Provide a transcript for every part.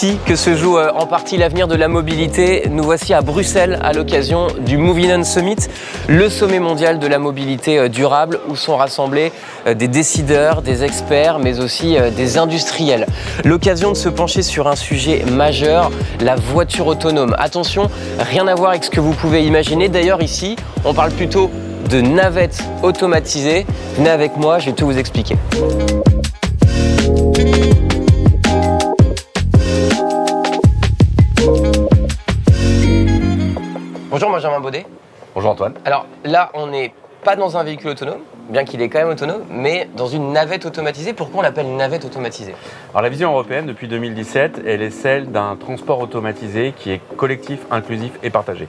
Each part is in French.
ici que se joue en partie l'avenir de la mobilité. Nous voici à Bruxelles à l'occasion du Moving On Summit, le sommet mondial de la mobilité durable où sont rassemblés des décideurs, des experts, mais aussi des industriels. L'occasion de se pencher sur un sujet majeur, la voiture autonome. Attention, rien à voir avec ce que vous pouvez imaginer. D'ailleurs ici, on parle plutôt de navettes automatisées. Venez avec moi, je vais tout vous expliquer. Bonjour Benjamin Baudet. Bonjour Antoine. Alors là, on n'est pas dans un véhicule autonome, bien qu'il est quand même autonome, mais dans une navette automatisée. Pourquoi on l'appelle navette automatisée? Alors la vision européenne depuis 2017, elle est celle d'un transport automatisé qui est collectif, inclusif et partagé.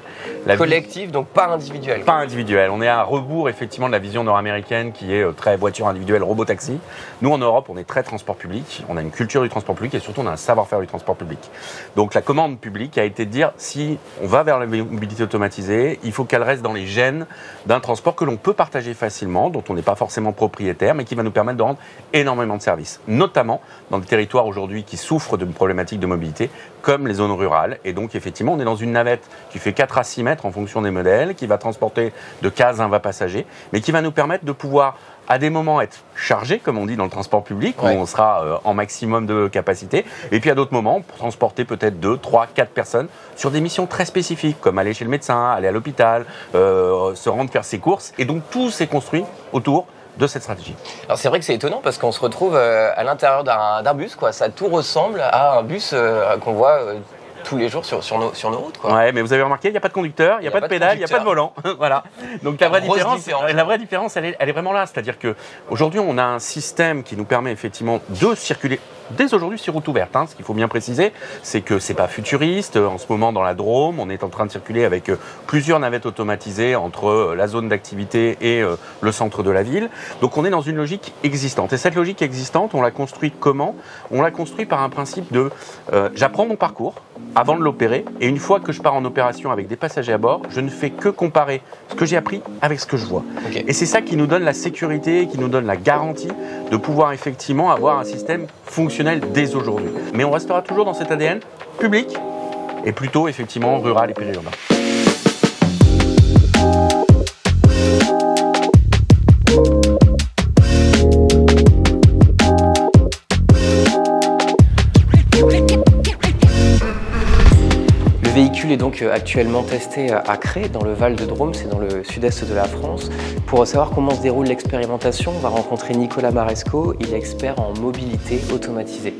Collectif, donc pas individuel. Pas individuel. On est à rebours effectivement de la vision nord-américaine qui est très voiture individuelle, robot-taxi. Nous en Europe, on est très transport public, on a une culture du transport public et surtout on a un savoir-faire du transport public. Donc la commande publique a été de dire si on va vers la mobilité automatisée, il faut qu'elle reste dans les gènes d'un transport que l'on peut partager facilement, dont on n'est pas forcément propriétaire, mais qui va nous permettre de rendre énormément de services, notamment dans des territoires aujourd'hui qui souffrent d'une problématique de mobilité, comme les zones rurales. Et donc, effectivement, on est dans une navette qui fait 4 à 6 mètres en fonction des modèles, qui va transporter de 15 à 20 passagers, mais qui va nous permettre de pouvoir, à des moments, être chargé, comme on dit dans le transport public, où on sera en maximum de capacité, et puis à d'autres moments, pour transporter peut-être 2, 3, 4 personnes sur des missions très spécifiques, comme aller chez le médecin, aller à l'hôpital, se rendre faire ses courses. Et donc, tout s'est construit autour de cette stratégie. Alors c'est vrai que c'est étonnant parce qu'on se retrouve à l'intérieur d'un bus, quoi. Ça tout ressemble à un bus qu'on voit tous les jours sur nos routes, quoi. Ouais, mais vous avez remarqué, il n'y a pas de conducteur, il n'y a pas de pédale, il n'y a pas de volant. Voilà. Donc la vraie différence, elle est vraiment là. C'est-à-dire qu'aujourd'hui, on a un système qui nous permet effectivement de circuler dès aujourd'hui sur route ouverte. Ce qu'il faut bien préciser, c'est que c'est pas futuriste. En ce moment, dans la Drôme, on est en train de circuler avec plusieurs navettes automatisées entre la zone d'activité et le centre de la ville. Donc on est dans une logique existante. Et cette logique existante, on l'a construit comment? On l'a construit par un principe de j'apprends mon parcours avant de l'opérer, et une fois que je pars en opération avec des passagers à bord, je ne fais que comparer ce que j'ai appris avec ce que je vois. Okay. Et c'est ça qui nous donne la sécurité, qui nous donne la garantie de pouvoir effectivement avoir un système fonctionnel dès aujourd'hui. Mais on restera toujours dans cet ADN public et plutôt effectivement rural et périurbain. Le véhicule est donc actuellement testé à Cré, dans le Val de Drôme, c'est dans le sud-est de la France. Pour savoir comment se déroule l'expérimentation, on va rencontrer Nicolas Maresco, il est expert en mobilité automatisée.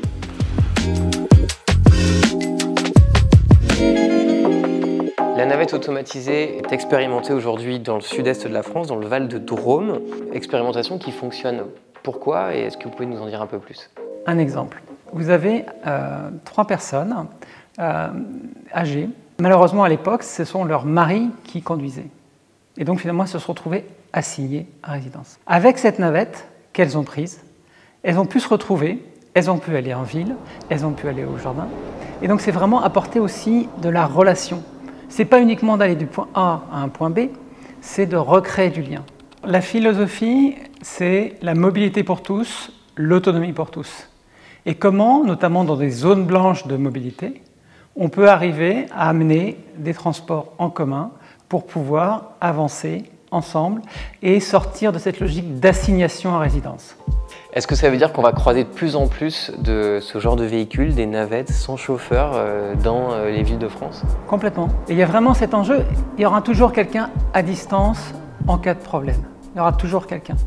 La navette automatisée est expérimentée aujourd'hui dans le sud-est de la France, dans le Val de Drôme. Expérimentation qui fonctionne. Pourquoi et est-ce que vous pouvez nous en dire un peu plus? Un exemple. Vous avez 3 personnes âgées. Malheureusement, à l'époque, ce sont leurs maris qui conduisaient. Et donc, finalement, elles se sont retrouvées assignées à résidence. Avec cette navette qu'elles ont prise, elles ont pu se retrouver, elles ont pu aller en ville, elles ont pu aller au jardin. Et donc, c'est vraiment apporter aussi de la relation. Ce n'est pas uniquement d'aller du point A à un point B, c'est de recréer du lien. La philosophie, c'est la mobilité pour tous, l'autonomie pour tous. Et comment, notamment dans des zones blanches de mobilité, on peut arriver à amener des transports en commun pour pouvoir avancer ensemble et sortir de cette logique d'assignation à résidence. Est-ce que ça veut dire qu'on va croiser de plus en plus de ce genre de véhicules, des navettes sans chauffeur dans les villes de France? Complètement. Et il y a vraiment cet enjeu, il y aura toujours quelqu'un à distance en cas de problème. Il y aura toujours quelqu'un.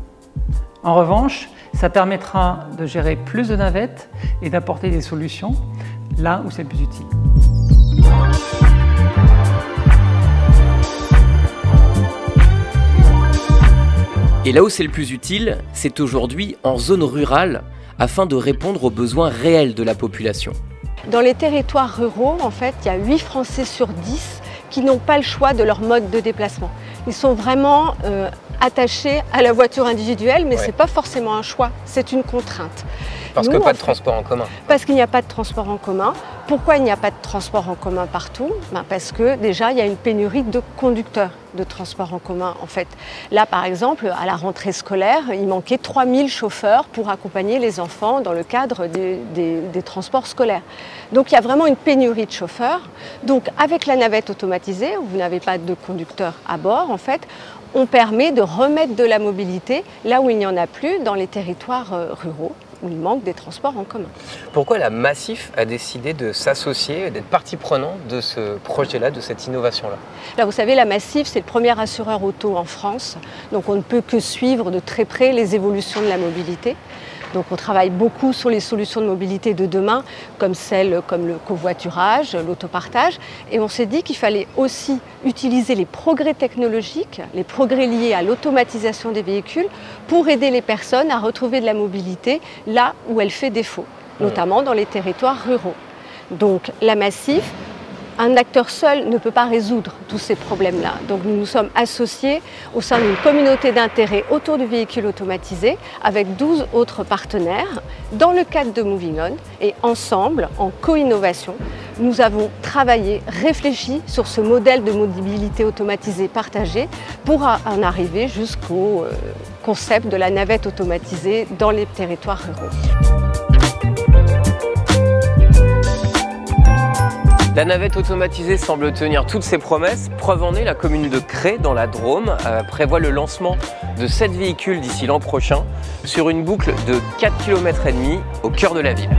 En revanche, ça permettra de gérer plus de navettes et d'apporter des solutions là où c'est le plus utile. Et là où c'est le plus utile, c'est aujourd'hui en zone rurale, afin de répondre aux besoins réels de la population. Dans les territoires ruraux, en fait, il y a 8 Français sur 10 qui n'ont pas le choix de leur mode de déplacement. Ils sont vraiment attachés à la voiture individuelle, mais ce n'est pas forcément un choix, c'est une contrainte. Parce que pas de transport en commun. Parce qu'il n'y a pas de transport en commun. Pourquoi il n'y a pas de transport en commun partout? Parce que déjà, il y a une pénurie de conducteurs de transport en commun, en fait. Là, par exemple, à la rentrée scolaire, il manquait 3000 chauffeurs pour accompagner les enfants dans le cadre des transports scolaires. Donc, il y a vraiment une pénurie de chauffeurs. Donc, avec la navette automatisée, où vous n'avez pas de conducteur à bord, en fait, on permet de remettre de la mobilité là où il n'y en a plus, dans les territoires ruraux, où il manque des transports en commun. Pourquoi la Massif a décidé de s'associer, d'être partie prenante de ce projet-là, de cette innovation-là? Là, vous savez, la Massif, c'est le premier assureur auto en France. Donc, on ne peut que suivre de très près les évolutions de la mobilité. Donc, on travaille beaucoup sur les solutions de mobilité de demain, comme le covoiturage, l'autopartage. Et on s'est dit qu'il fallait aussi utiliser les progrès technologiques, les progrès liés à l'automatisation des véhicules, pour aider les personnes à retrouver de la mobilité là où elle fait défaut, notamment dans les territoires ruraux. Donc, la Massif, un acteur seul ne peut pas résoudre tous ces problèmes-là. Donc nous nous sommes associés au sein d'une communauté d'intérêt autour du véhicule automatisé avec 12 autres partenaires dans le cadre de Moving On. Et ensemble, en co-innovation, nous avons travaillé, réfléchi sur ce modèle de mobilité automatisée partagée pour en arriver jusqu'au concept de la navette automatisée dans les territoires ruraux. La navette automatisée semble tenir toutes ses promesses. Preuve en est, la commune de Cré, dans la Drôme, prévoit le lancement de 7 véhicules d'ici l'an prochain sur une boucle de 4,5 km au cœur de la ville.